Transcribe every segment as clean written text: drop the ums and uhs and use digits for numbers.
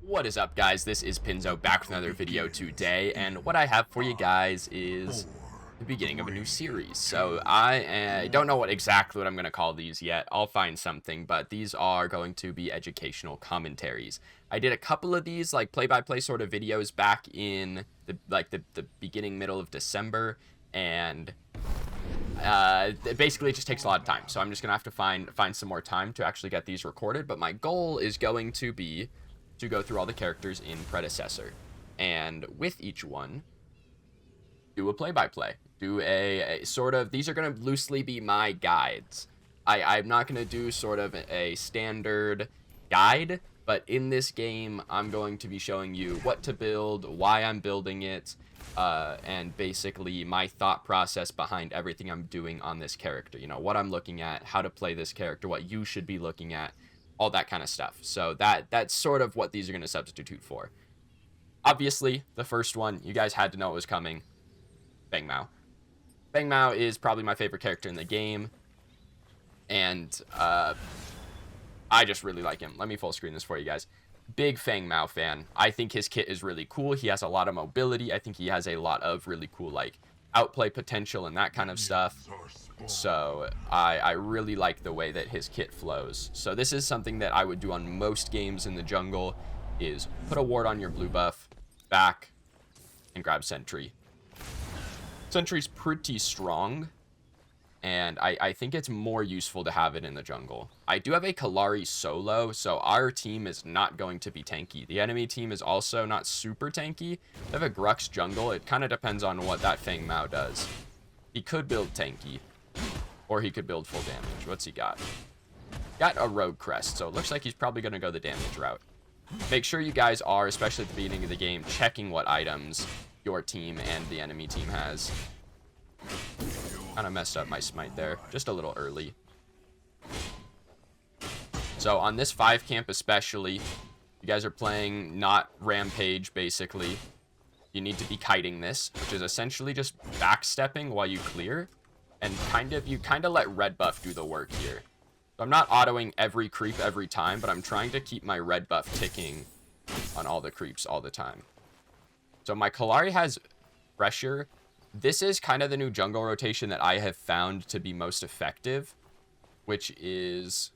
What is up, guys? This is Pinzo back with another video today, and what I have for you guys is the beginning of a new series. So I don't know exactly what I'm going to call these yet. I'll find something, but these are going to be educational commentaries. I did a couple of these like play-by-play sort of videos back in the beginning, middle of December, and basically it just takes a lot of time. So I'm just going to have to find some more time to actually get these recorded, but my goal is going to be to go through all the characters in Predecessor, and with each one, do a play-by-play. Do a sort of, these are going to loosely be my guides. I'm not going to do sort of a standard guide, but in this game, I'm going to be showing you what to build, why I'm building it, and basically my thought process behind everything I'm doing on this character. You know, what I'm looking at, how to play this character, what you should be looking at, all that kind of stuff. So that's sort of what these are going to substitute for. Obviously, the first one, you guys had to know it was coming. Feng Mao. Feng Mao is probably my favorite character in the game, and I just really like him. Let me full screen this for you guys. Big Feng Mao fan. I think his kit is really cool. He has a lot of mobility. I think he has a lot of really cool like outplay potential and that kind of stuff. So I really like the way that his kit flows. So this is something that I would do on most games in the jungle, is put a ward on your blue buff, back, and grab sentry. Sentry's pretty strong, and I think it's more useful to have it in the jungle. I do have a Kallari solo, so our team is not going to be tanky. The enemy team is also not super tanky. They have a Grux jungle. It kind of depends on what that Feng Mao does. He could build tanky, or he could build full damage. What's he got? Got a rogue crest, so it looks like he's probably going to go the damage route. Make sure you guys are, especially at the beginning of the game, checking what items your team and the enemy team has. Kind of messed up my smite there, just a little early. So on this 5 camp especially, you guys are playing not Rampage, basically. You need to be kiting this, which is essentially just backstepping while you clear. And you kind of let red buff do the work here. So I'm not autoing every creep every time, but I'm trying to keep my red buff ticking on all the creeps all the time. So my Kallari has pressure. This is kind of the new jungle rotation that I have found to be most effective, which is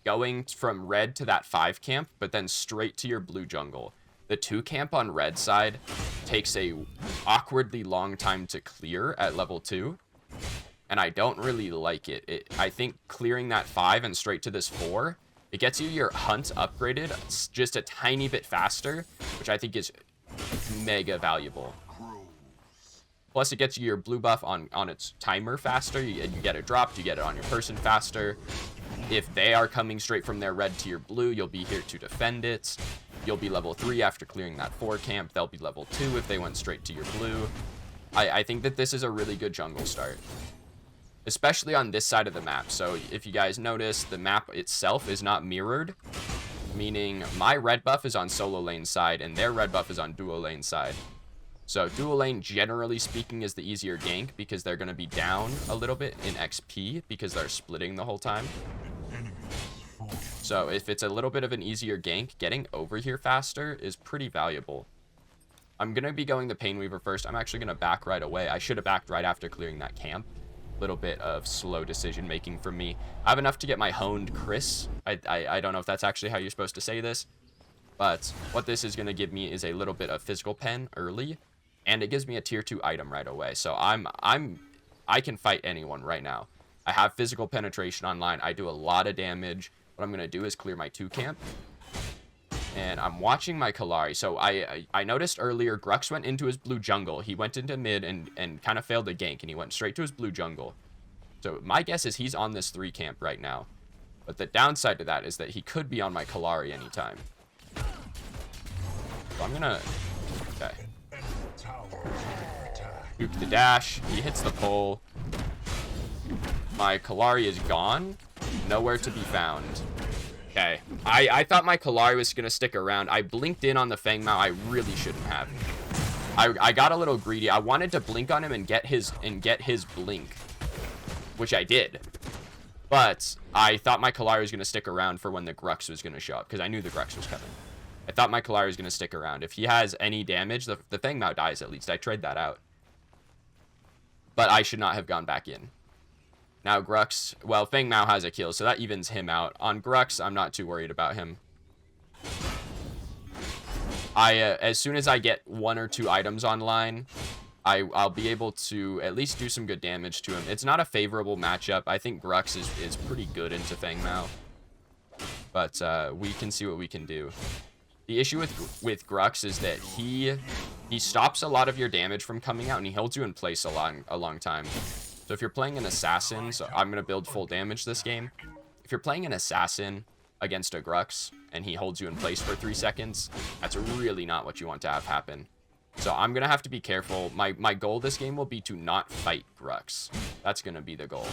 going from red to that 5 camp, but then straight to your blue jungle. The 2 camp on red side takes a awkwardly long time to clear at level 2, and I don't really like it. I think clearing that 5 and straight to this 4, it gets you your hunt upgraded just a tiny bit faster, which I think is mega valuable. Plus, it gets you your blue buff on its timer faster. You get it dropped, you get it on your person faster. If they are coming straight from their red to your blue, you'll be here to defend it. You'll be level 3 after clearing that 4 camp. They'll be level 2 if they went straight to your blue. I think that this is a really good jungle start, especially on this side of the map. So if you guys notice, the map itself is not mirrored, meaning my red buff is on solo lane side and their red buff is on duo lane side. So dual lane, generally speaking, is the easier gank because they're going to be down a little bit in XP because they're splitting the whole time. So if it's a little bit of an easier gank, getting over here faster is pretty valuable. I'm going to be going the Pain Weaver first. I'm actually going to back right away. I should have backed right after clearing that camp. Little bit of slow decision making from me. I have enough to get my honed Chris. I don't know if that's actually how you're supposed to say this, but what this is going to give me is a little bit of physical pen early. And it gives me a tier 2 item right away. So I can fight anyone right now. I have physical penetration online. I do a lot of damage. What I'm going to do is clear my 2 camp. And I'm watching my Kallari. So I noticed earlier Grux went into his blue jungle. He went into mid and kind of failed the gank. And he went straight to his blue jungle. So my guess is he's on this 3 camp right now. But the downside to that is that he could be on my Kallari anytime. So I'm going to... Okay. Duke the dash. He hits the pole. My Kallari is gone. Nowhere to be found. Okay. I thought my Kallari was going to stick around. I blinked in on the Feng Mao. I really shouldn't have. I got a little greedy. I wanted to blink on him and get his blink, which I did. But I thought my Kallari was going to stick around for when the Grux was going to show up, because I knew the Grux was coming. I thought my Kalari was going to stick around. If he has any damage, the Feng Mao dies at least. I trade that out. But I should not have gone back in. Now Grux, well, Feng Mao has a kill, so that evens him out. On Grux, I'm not too worried about him. As soon as I get 1 or 2 items online, I'll be able to at least do some good damage to him. It's not a favorable matchup. I think Grux is pretty good into Feng Mao. But we can see what we can do. The issue with Grux is that he stops a lot of your damage from coming out, and he holds you in place a long time. So if you're playing an assassin, so I'm going to build full damage this game. If you're playing an assassin against a Grux, and he holds you in place for 3 seconds, that's really not what you want to have happen. So I'm going to have to be careful. My goal this game will be to not fight Grux. That's going to be the goal.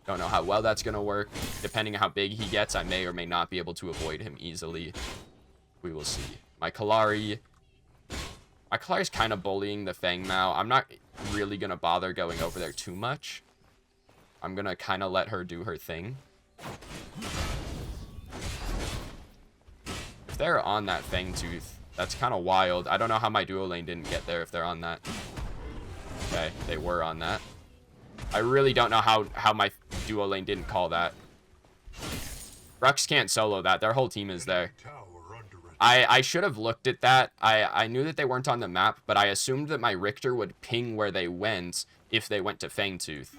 Don't know how well that's going to work. Depending on how big he gets, I may or may not be able to avoid him easily. We will see. My Kalari's kind of bullying the Feng Mao. I'm not really going to bother going over there too much. I'm going to kind of let her do her thing. If they're on that Fang Tooth, that's kind of wild. I don't know how my duo lane didn't get there if they're on that. Okay, they were on that. I really don't know how my duo lane didn't call that. Grux can't solo that. Their whole team is there. I should have looked at that. I knew that they weren't on the map, but I assumed that my Richter would ping where they went if they went to Fangtooth.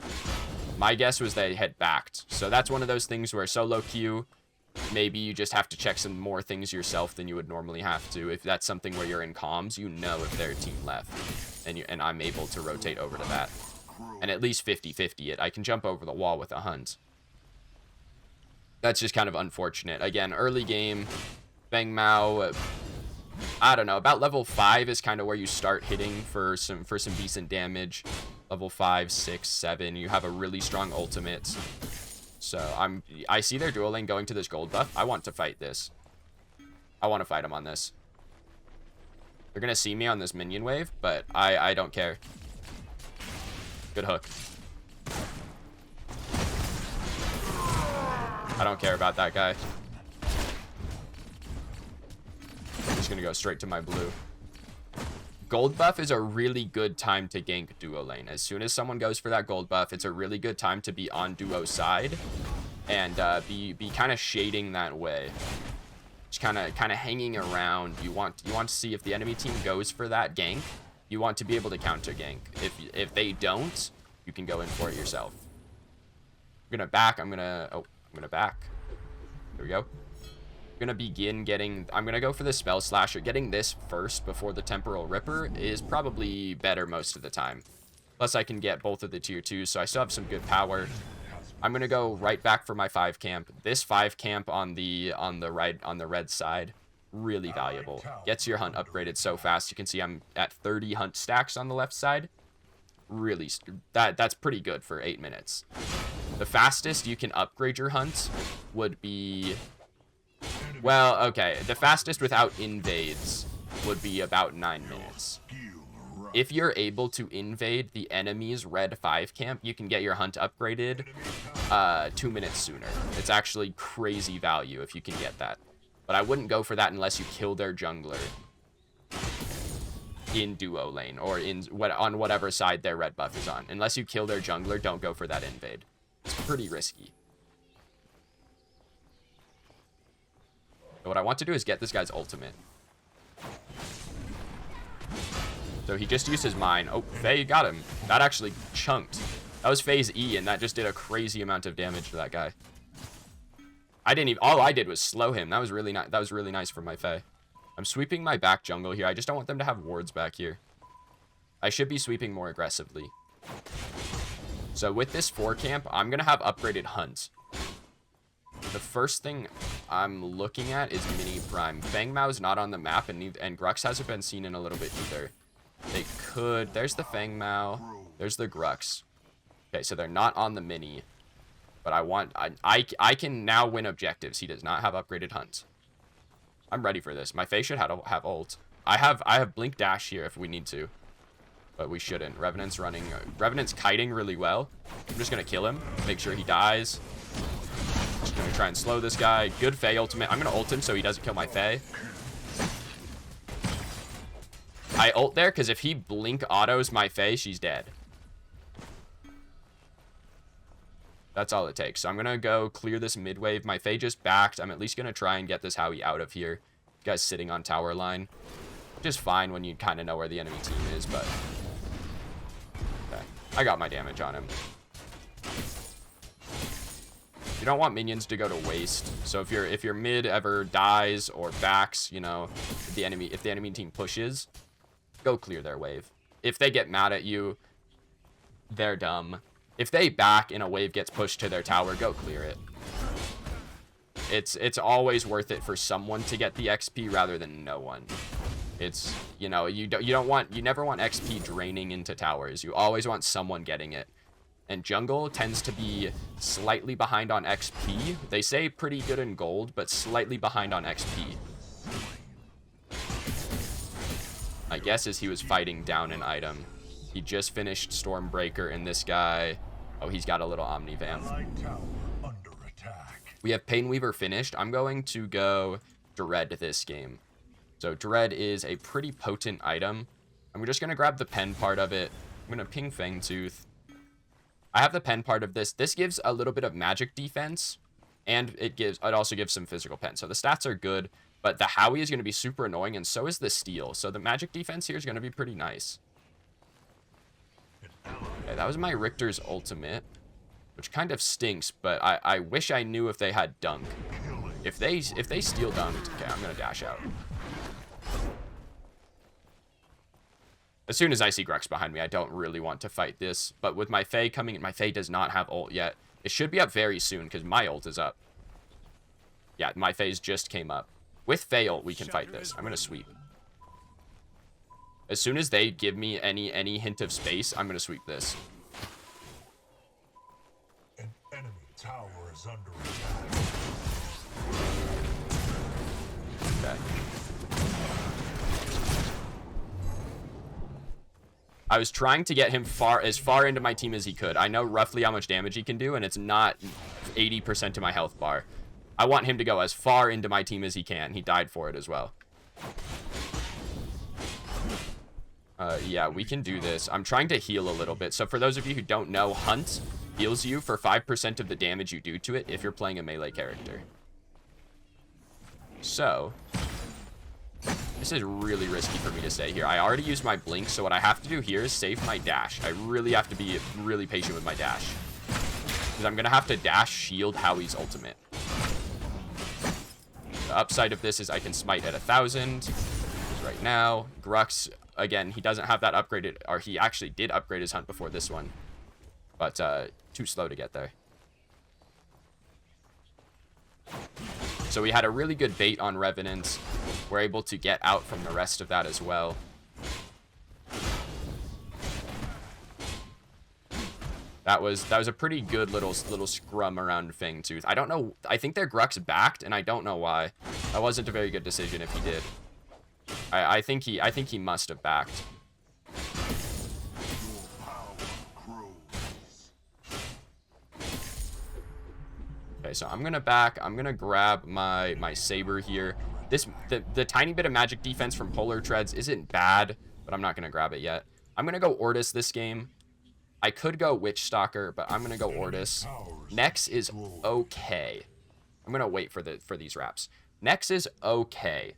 My guess was they had backed. So that's one of those things where solo queue, maybe you just have to check some more things yourself than you would normally have to. If that's something where you're in comms, you know if their team left. And I'm able to rotate over to that. And at least 50-50 it. I can jump over the wall with a hunt. That's just kind of unfortunate. Again, early game, Feng Mao, I don't know, about level 5 is kind of where you start hitting for some decent damage. Level 5, 6, 7, you have a really strong ultimate. So I see their dual lane going to this gold buff. I want to fight this. I want to fight him on this. They're going to see me on this minion wave, but I don't care. Good hook. I don't care about that guy. I'm just gonna go straight to my blue. Gold buff is a really good time to gank duo lane. As soon as someone goes for that gold buff, it's a really good time to be on duo side and be kind of shading that way. Just kind of hanging around. You want to see if the enemy team goes for that gank. You want to be able to counter gank. If they don't, you can go in for it yourself. I'm gonna back. I'm gonna back. There we go. I'm gonna begin getting. I'm gonna go for the spell slasher. Getting this first before the temporal ripper is probably better most of the time. Plus, I can get both of the tier 2s, so I still have some good power. I'm gonna go right back for my 5 camp. This 5 camp on the red side, really valuable. Gets your hunt upgraded so fast. You can see I'm at 30 hunt stacks on the left side. Really, that's pretty good for 8 minutes. The fastest you can upgrade your hunt would be, well, okay, the fastest without invades would be about 9 minutes. If you're able to invade the enemy's red 5 camp, you can get your hunt upgraded 2 minutes sooner. It's actually crazy value if you can get that. But I wouldn't go for that unless you kill their jungler in duo lane or on whatever side their red buff is on. Unless you kill their jungler, don't go for that invade. It's pretty risky. But what I want to do is get this guy's ultimate. So he just used his mine. Oh, Faye got him. That actually chunked. That was Faye's E, and that just did a crazy amount of damage to that guy. All I did was slow him. That was really nice for my Faye. I'm sweeping my back jungle here. I just don't want them to have wards back here. I should be sweeping more aggressively. So with this 4 camp, I'm going to have upgraded hunt. The first thing I'm looking at is Mini Prime. Feng Mao's not on the map, and Grux hasn't been seen in a little bit either. They could. There's the Feng Mao. There's the Grux. Okay, so they're not on the Mini. But I can now win objectives. He does not have upgraded hunt. I'm ready for this. My Faye should have ult. I have blink dash here if we need to. But we shouldn't. Revenant's kiting really well. I'm just going to kill him. Make sure he dies. Just going to try and slow this guy. Good Faye ultimate. I'm going to ult him so he doesn't kill my Faye. I ult there because if he blink autos my Faye, she's dead. That's all it takes. So I'm going to go clear this mid wave. My Faye just backed. I'm at least going to try and get this Howie out of here. You guys sitting on tower line. Just fine when you kind of know where the enemy team is, but... Okay. I got my damage on him. You don't want minions to go to waste. So if your mid ever dies or backs, you know, if the enemy team pushes, go clear their wave. If they get mad at you, they're dumb. If they back and a wave gets pushed to their tower, go clear it. It's always worth it for someone to get the XP rather than no one. It's, you know, you never want XP draining into towers. You always want someone getting it. And jungle tends to be slightly behind on XP. They say pretty good in gold, but slightly behind on XP. My guess is he was fighting down an item. He just finished Stormbreaker, and this guy... Oh, he's got a little Omni Vamp. We have Painweaver finished. I'm going to go Dread this game. So Dread is a pretty potent item. I'm just going to grab the pen part of it. I'm going to ping Fangtooth. I have the pen part of this. This gives a little bit of magic defense, and it also gives some physical pen. So the stats are good, but the Howie is going to be super annoying, and so is the Steel. So the magic defense here is going to be pretty nice. Okay, that was my Richter's ultimate, which kind of stinks, but I wish I knew if they had dunk. If they steal dunked, okay, I'm going to dash out. As soon as I see Grux behind me, I don't really want to fight this. But with my Faye coming in, my Faye does not have ult yet. It should be up very soon because my ult is up. Yeah, my Faye's just came up. With Faye ult, we can fight this. I'm going to sweep. As soon as they give me any hint of space, I'm going to sweep this. An enemy tower is under attack. Okay. I was trying to get him as far into my team as he could. I know roughly how much damage he can do, and it's not 80% to my health bar. I want him to go as far into my team as he can. He died for it as well. Yeah, we can do this. I'm trying to heal a little bit. So for those of you who don't know, Hunt heals you for 5% of the damage you do to it if you're playing a melee character. So... this is really risky for me to say here. I already used my blink, so what I have to do here is save my dash. I really have to be really patient with my dash. Because I'm going to have to dash shield Howie's ultimate. The upside of this is I can smite at 1,000 right now. Grux, again, he doesn't have that upgraded, or he actually did upgrade his Hunt before this one. But too slow to get there. So we had a really good bait on Revenant. We're able to get out from the rest of that as well. That was a pretty good little scrum around Fangtooth. I don't know. I think their Grux backed, and I don't know why. That wasn't a very good decision if he did. I think he must have backed. Okay, so I'm gonna back. I'm gonna grab my saber here. The tiny bit of magic defense from Polar Treads isn't bad, but I'm not gonna grab it yet. I'm gonna go Ortis this game. I could go Witch Stalker, but I'm gonna go Ortis. Nex is okay. I'm gonna wait for these wraps. Nex is okay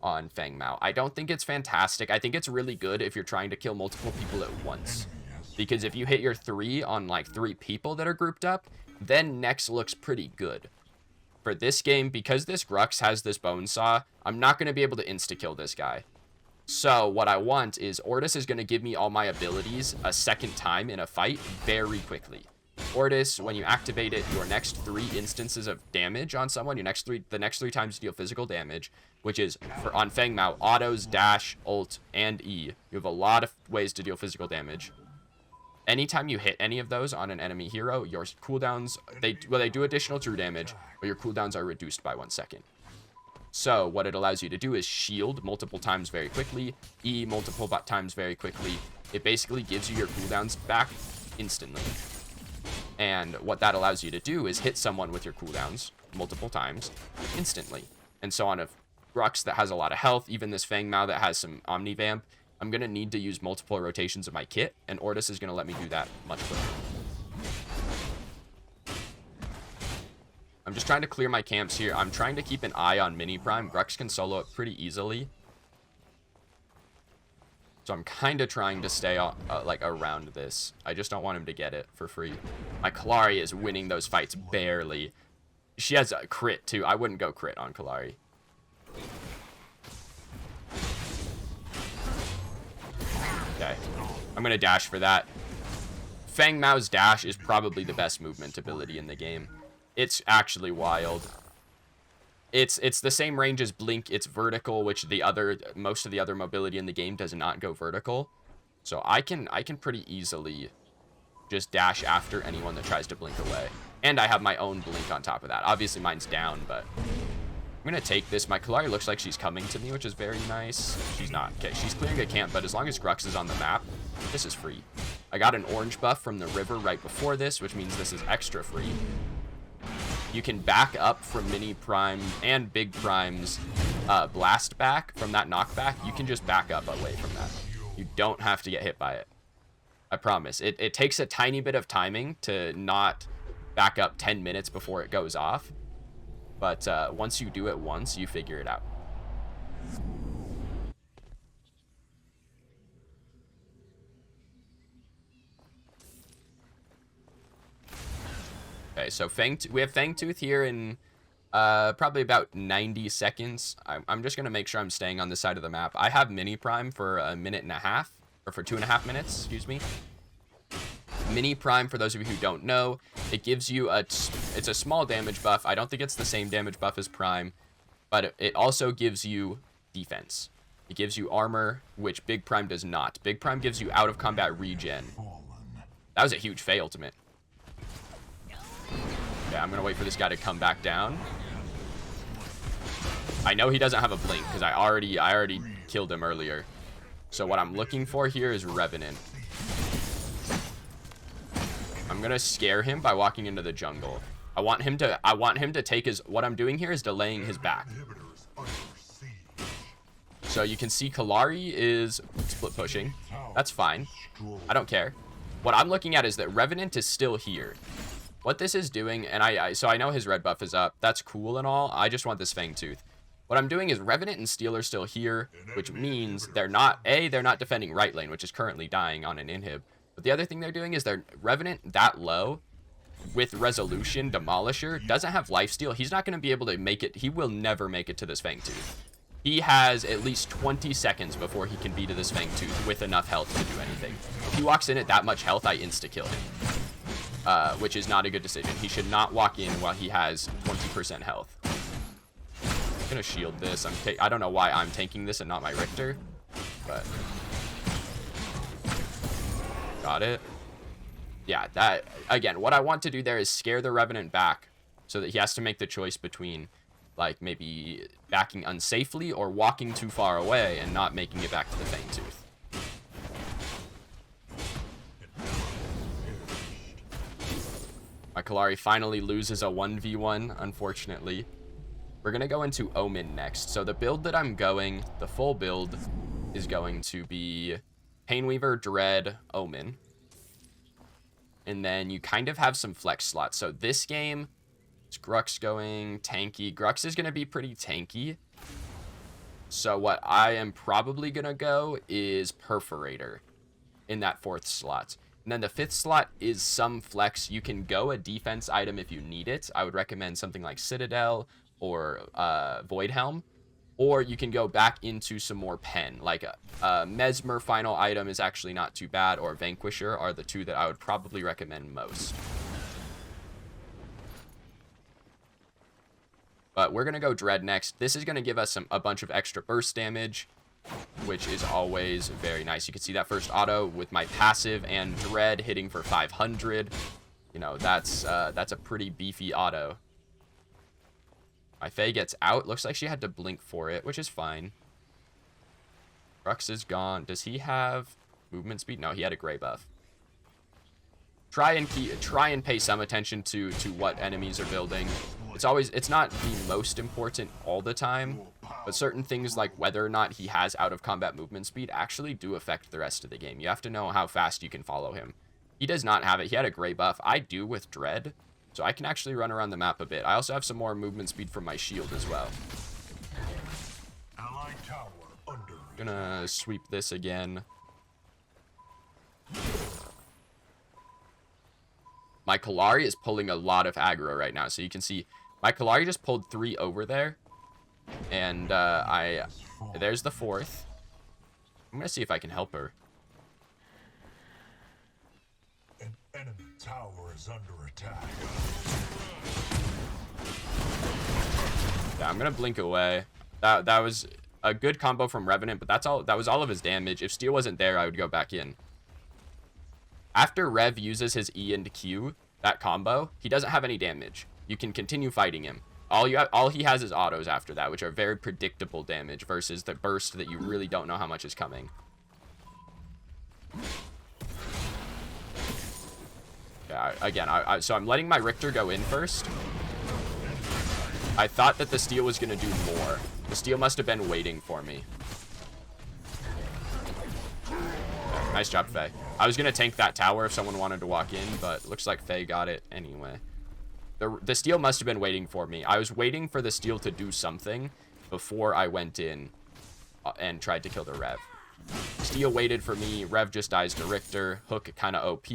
on Feng Mao. I don't think it's fantastic. I think it's really good if you're trying to kill multiple people at once. Because if you hit your 3 on like 3 people that are grouped up, then Nex looks pretty good. For this game, because this Grux has this Bone Saw, I'm not going to be able to insta-kill this guy. So what I want is Ortis is going to give me all my abilities a second time in a fight very quickly. Ortis, when you activate it, your next 3 instances of damage on someone, the next 3 times you deal physical damage, which is on Feng Mao, autos, dash, ult, and E. You have a lot of ways to deal physical damage. Anytime you hit any of those on an enemy hero, your cooldowns, they do additional true damage, but your cooldowns are reduced by 1 second. So what it allows you to do is shield multiple times very quickly, E multiple times very quickly. It basically gives you your cooldowns back instantly. And what that allows you to do is hit someone with your cooldowns multiple times instantly. And so on a Grux that has a lot of health, even this Feng Mao that has some Omni Vamp, I'm going to need to use multiple rotations of my kit, and Ortis is going to let me do that much quicker. I'm just trying to clear my camps here. I'm trying to keep an eye on Mini Prime. Grux can solo it pretty easily. So I'm kind of trying to stay like around this. I just don't want him to get it for free. My Kalari is winning those fights barely. She has a crit too. I wouldn't go crit on Kalari. Okay. I'm going to dash for that. Feng Mao's dash is probably the best movement ability in the game. It's actually wild. It's the same range as Blink. It's vertical, which most of the other mobility in the game does not go vertical. So I can pretty easily just dash after anyone that tries to blink away. And I have my own blink on top of that. Obviously mine's down, but I'm gonna take this. My Kalari looks like she's coming to me, which is very nice. She's not. Okay, she's clearing a camp, but as long as Grux is on the map, this is free. I got an orange buff from the river right before this, which means this is extra free. You can back up from Mini Prime and Big Prime's blast back from that knockback. You can just back up away from that. You don't have to get hit by it. I promise. It takes a tiny bit of timing to not back up 10 minutes before it goes off. But once you do it once, you figure it out. Okay, so we have Fangtooth here in probably about 90 seconds. I'm just going to make sure I'm staying on this side of the map. I have Mini Prime for a minute and a half, or for 2.5 minutes, excuse me. Mini Prime, for those of you who don't know, it gives you it's a small damage buff. I don't think it's the same damage buff as Prime, but it also gives you defense. It gives you armor, which Big Prime does not. Big Prime gives you out of combat regen. That was a huge Fey ultimate. Yeah, I'm gonna wait for this guy to come back down. I know he doesn't have a blink because I already killed him earlier. So what I'm looking for here is Revenant. I'm gonna scare him by walking into the jungle. I want him to take his. What I'm doing here is delaying his back. So you can see Kalari is split pushing. That's fine. I don't care. What I'm looking at is that Revenant is still here. What this is doing, and so I know his red buff is up. That's cool and all. I just want this Fangtooth. What I'm doing is Revenant and Steel are still here, which means they're not defending right lane, which is currently dying on an inhib. But the other thing they're doing is they're Revenant that low with Resolution Demolisher doesn't have lifesteal. He's not going to be able to make it. He will never make it to this Fangtooth. He has at least 20 seconds before he can be to this Fangtooth with enough health to do anything. If he walks in at that much health, I insta-kill him. Which is not a good decision. He should not walk in while he has 20% health. I'm gonna shield this. I don't know why I'm tanking this and not my Richter, but got it. Yeah, that again. What I want to do there is scare the Revenant back, so that he has to make the choice between, like, maybe backing unsafely or walking too far away and not making it back to the Fangtooth. My Kalari finally loses a 1v1, unfortunately. We're going to go into Omen next. So the build that I'm going, the full build, is going to be Painweaver, Dread, Omen. And then you kind of have some flex slots. So this game, is Grux going tanky. Grux is going to be pretty tanky. So what I am probably going to go is Perforator in that 4th slot. And then the 5th slot is some flex. You can go a defense item if you need it. I would recommend something like Citadel or Void Helm. Or you can go back into some more pen. Like Mesmer final item is actually not too bad, or Vanquisher are the two that I would probably recommend most. But we're going to go Dread next. This is going to give us a bunch of extra burst damage, which is always very nice. You can see that first auto with my passive and Dread hitting for 500. You know, that's a pretty beefy auto. My Faye gets out. Looks like she had to blink for it, which is fine. Grux is gone. Does he have movement speed? No, he had a gray buff. Try and pay some attention to what enemies are building. It's not the most important all the time, but certain things like whether or not he has out of combat movement speed actually do affect the rest of the game. You have to know how fast you can follow him. He does not have it. He had a gray buff. I do with Dread, so I can actually run around the map a bit. I also have some more movement speed from my shield as well. Allied tower under. Gonna sweep this again. My Kalari is pulling a lot of aggro right now, so you can see my Kalari just pulled 3 over there, and there's the 4th. I'm gonna see if I can help her. An enemy tower is under attack. Yeah, I'm gonna blink away. That was a good combo from Revenant, but that was all of his damage. If Steel wasn't there, I would go back in. After Rev uses his E and Q, that combo, he doesn't have any damage. You can continue fighting him. All he has is autos after that, which are very predictable damage versus the burst that you really don't know how much is coming. Yeah, again, so I'm letting my Richter go in first. I thought that the Steel was going to do more. The Steel must have been waiting for me. Yeah, nice job, Faye. I was going to tank that tower if someone wanted to walk in, but looks like Faye got it anyway. The Steel must have been waiting for me. I was waiting for the Steel to do something before I went in and tried to kill the Rev. Steel waited for me. Rev just dies to Richter. Hook kind of OP.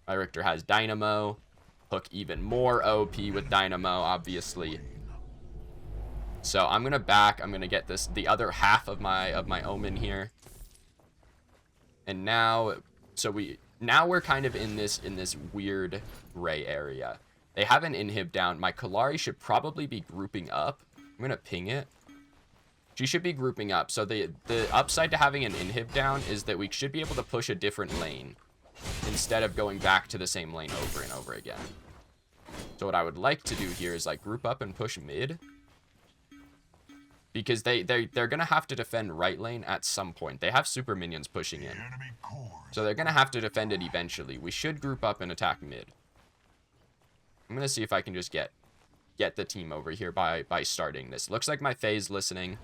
My Richter has Dynamo. Hook even more OP with Dynamo, obviously. So I'm gonna back. I'm gonna get the other half of my Omen here. And now, now we're kind of in this weird gray area. They have an inhib down. My Kalari should probably be grouping up. I'm gonna ping it. She should be grouping up. So the upside to having an inhib down is that we should be able to push a different lane instead of going back to the same lane over and over again. So what I would like to do here is like group up and push mid, because they're gonna have to defend right lane at some point. They have super minions pushing in, so they're gonna have to defend it eventually. We should group up and attack mid. I'm gonna see if I can just get the team over here by starting this. Looks like my Faye's listening.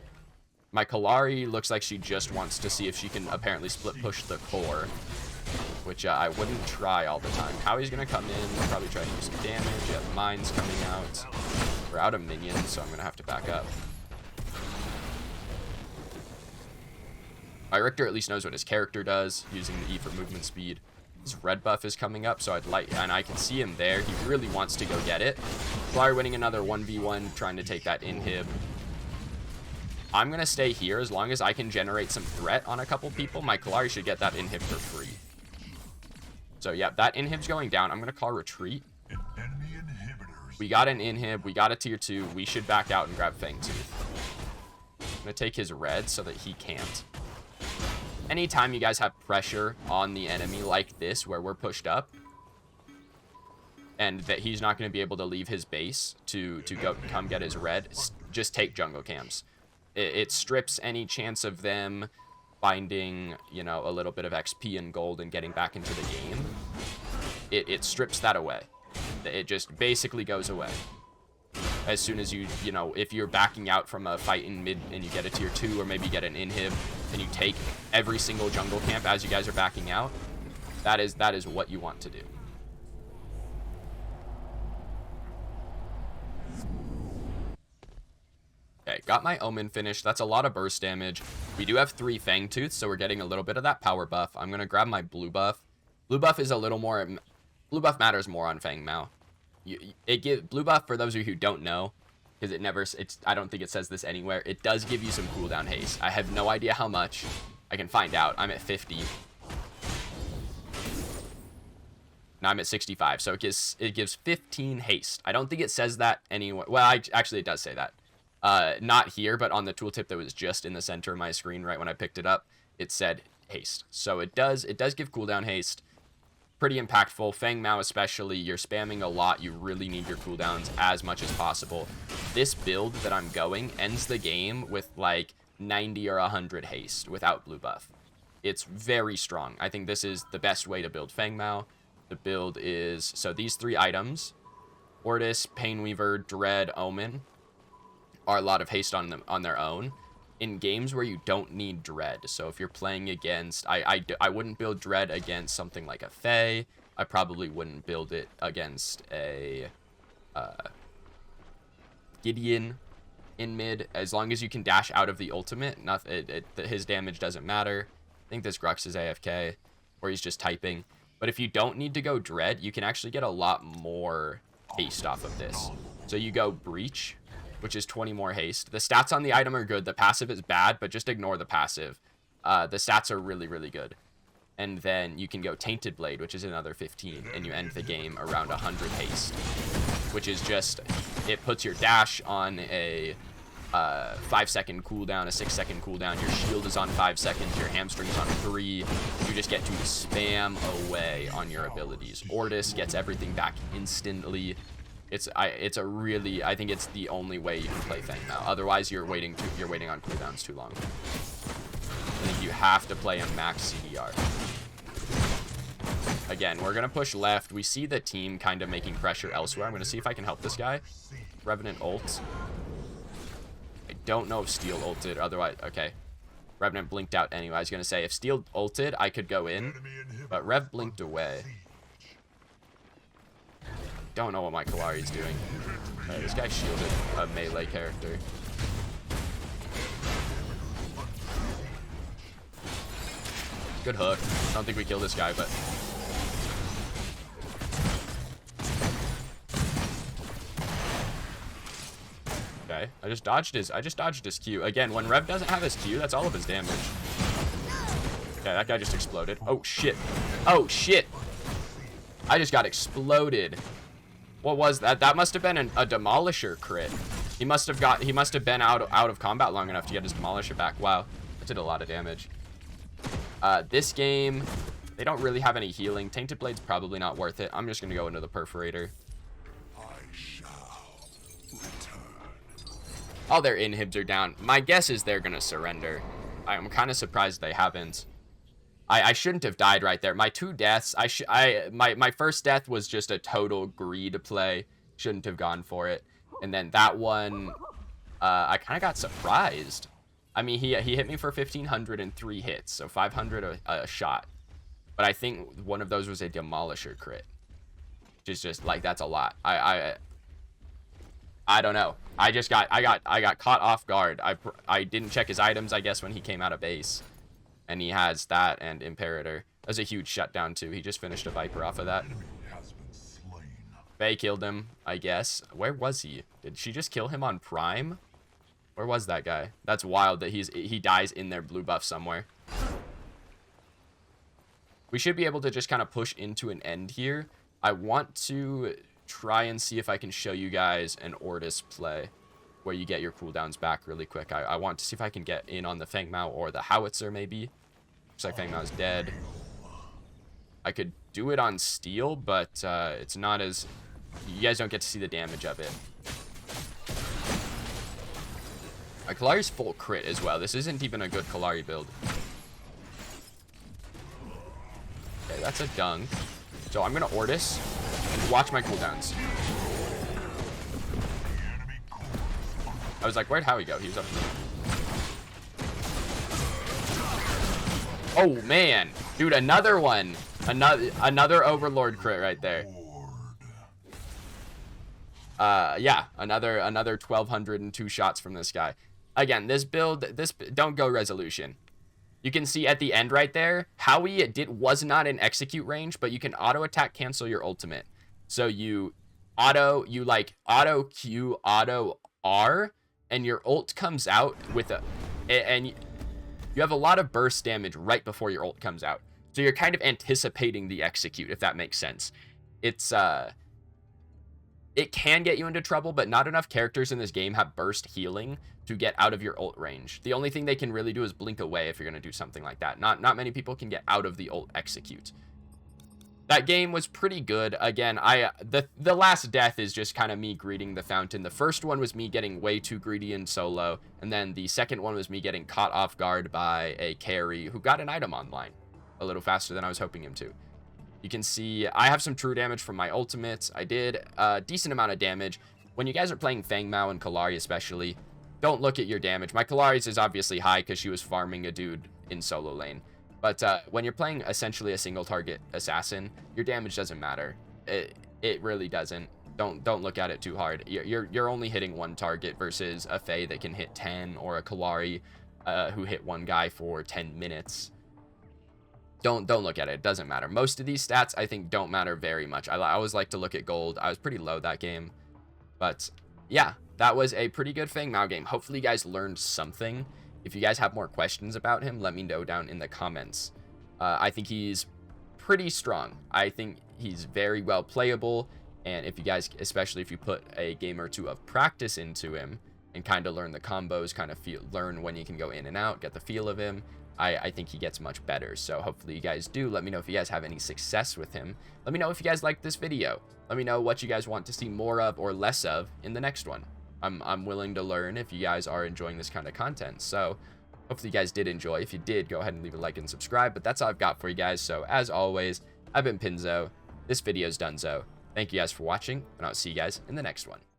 My Kalari looks like she just wants to see if she can apparently split push the core, which I wouldn't try all the time. Howie's gonna come in, probably try to do some damage. Yeah, mine's coming out. We're out of minions, so I'm gonna have to back up. My Richter at least knows what his character does, using the E for movement speed. His red buff is coming up, so and I can see him there. He really wants to go get it. Flyer winning another 1v1, trying to take that inhib. I'm gonna stay here as long as I can generate some threat on a couple people. My Kalari should get that inhib for free. So yeah, that inhib's going down. I'm gonna call retreat. We got an inhib, we got a tier 2. We should back out and grab Fang Tooth. I'm gonna take his red so that he can't. Anytime you guys have pressure on the enemy like this, where we're pushed up, and that he's not going to be able to leave his base to come get his red, just take jungle camps. It strips any chance of them finding, you know, a little bit of XP and gold and getting back into the game. It strips that away. It just basically goes away. As soon as you know, if you're backing out from a fight in mid and you get a tier 2 or maybe you get an inhib and you take every single jungle camp as you guys are backing out, that is what you want to do. Okay, got my Omen finished. That's a lot of burst damage. We do have 3 Fang Tooths, so we're getting a little bit of that power buff. I'm going to grab my blue buff. Blue buff is a little more... Blue buff matters more on Feng Mao. Blue buff, for those of you who don't know, because I don't think it says this anywhere, it does give you some cooldown haste. I have no idea how much. I can find out. I'm at 50. Now I'm at 65, so it gives 15 haste. I don't think it says that anywhere. Well, actually it does say that. Not here, but on the tooltip that was just in the center of my screen right when I picked it up, it said haste. So it does give cooldown haste. Pretty impactful. Feng Mao especially, you're spamming a lot. You really need your cooldowns as much as possible. This build that I'm going ends the game with like 90 or 100 haste without blue buff. It's very strong. I think this is the best way to build Feng Mao. The build is, so these 3 items, Ortis, Painweaver, Dread, Omen are a lot of haste on their own in games where you don't need Dread. So if you're playing against, I wouldn't build Dread against something like a Fae. I probably wouldn't build it against a Gideon in mid. As long as you can dash out of the ultimate, his damage doesn't matter. I think this Grux is AFK, or he's just typing. But if you don't need to go Dread, you can actually get a lot more haste off of this. So you go Breach, which is 20 more haste. The stats on the item are good. The passive is bad, but just ignore the passive. The stats are really, really good. And then you can go Tainted Blade, which is another 15, and you end the game around 100 haste, which is just, it puts your dash on a 5-second cooldown, a 6-second cooldown. Your shield is on 5 seconds. Your hamstring's on 3. You just get to spam away on your abilities. Ortis gets everything back instantly. I think it's the only way you can play Feng Mao. Otherwise, you're waiting on cooldowns too long. I think you have to play a max CDR. Again, we're gonna push left. We see the team kind of making pressure elsewhere. I'm gonna see if I can help this guy. Revenant ult. I don't know if Steel ulted. Otherwise, okay. Revenant blinked out anyway. I was gonna say if Steel ulted, I could go in, but Rev blinked away. Don't know what my Kalari's doing. This guy shielded a melee character. Good hook. I don't think we kill this guy, but... Okay, I just dodged his Q. Again, when Rev doesn't have his Q, that's all of his damage. Okay, that guy just exploded. Oh, shit. Oh, shit. I just got exploded. What was that? That must have been a Demolisher crit. He must have been out of combat long enough to get his Demolisher back. Wow, that did a lot of damage. This game, they don't really have any healing. Tainted Blade's probably not worth it. I'm just gonna go into the Perforator. All their inhibs are down. My guess is they're gonna surrender. I'm kind of surprised they haven't. I shouldn't have died right there. My 2 deaths, my first death was just a total greed play. Shouldn't have gone for it. And then that one, I kind of got surprised. I mean, he hit me for 1,500 and 3 hits, so 500 a shot. But I think one of those was a Demolisher crit. Which is just, like, that's a lot. I don't know. I got caught off guard. I didn't check his items, I guess, when he came out of base. And he has that and Imperator. That was a huge shutdown, too. He just finished a Viper off of that. Faye killed him, I guess. Where was he? Did she just kill him on Prime? Where was that guy? That's wild that he dies in their blue buff somewhere. We should be able to just kind of push into an end here. I want to try and see if I can show you guys an Ortis play where you get your cooldowns back really quick. I want to see if I can get in on the Feng Mao or the Howitzer, maybe. Looks like Feng Mao's dead. I could do it on Steel, but it's not as... You guys don't get to see the damage of it. Kalari's full crit as well. This isn't even a good Kalari build. Okay, that's a dung. So I'm going to Ortis and watch my cooldowns. I was like, where'd Howie go? He was up there. Oh, man. Dude, another one. Another Overlord crit right there. Yeah, another 1,202 shots from this guy. Again, this build, don't go Resolution. You can see at the end right there, Howie was not in execute range, but you can auto attack cancel your ultimate. So you auto Q, auto R, and your ult comes out with and you have a lot of burst damage right before your ult comes out. So you're kind of anticipating the execute, if that makes sense. It can get you into trouble, but not enough characters in this game have burst healing to get out of your ult range. The only thing they can really do is blink away if you're going to do something like that. Not many people can get out of the ult execute. That game was pretty good. Again, the last death is just kind of me greeting the fountain. The first one was me getting way too greedy in solo, and then the second one was me getting caught off guard by a carry who got an item online a little faster than I was hoping him to. You can see I have some true damage from my ultimates. I did a decent amount of damage. When you guys are playing Feng Mao and Kallari especially, don't look at your damage. My Kallari's is obviously high because she was farming a dude in solo lane. But when you're playing essentially a single target assassin, your damage doesn't matter. It really doesn't. Don't look at it too hard. You're only hitting one target versus a Faye that can hit 10, or a Kallari who hit one guy for 10 minutes. Don't look at it. It doesn't matter. Most of these stats, I think, don't matter very much. I always like to look at gold. I was pretty low that game. But, yeah, that was a pretty good Feng Mao game. Hopefully you guys learned something. If you guys have more questions about him, let me know down in the comments. I think he's pretty strong. I think he's very well playable. And if you guys, especially if you put a game or two of practice into him and kind of learn the combos, kind of learn when you can go in and out, get the feel of him, I think he gets much better. So hopefully you guys do. Let me know if you guys have any success with him. Let me know if you guys liked this video. Let me know what you guys want to see more of or less of in the next one. I'm willing to learn if you guys are enjoying this kind of content. So hopefully you guys did enjoy. If you did, go ahead and leave a like and subscribe. But that's all I've got for you guys. So as always, I've been Pinzo. This video's donezo. Thank you guys for watching, and I'll see you guys in the next one.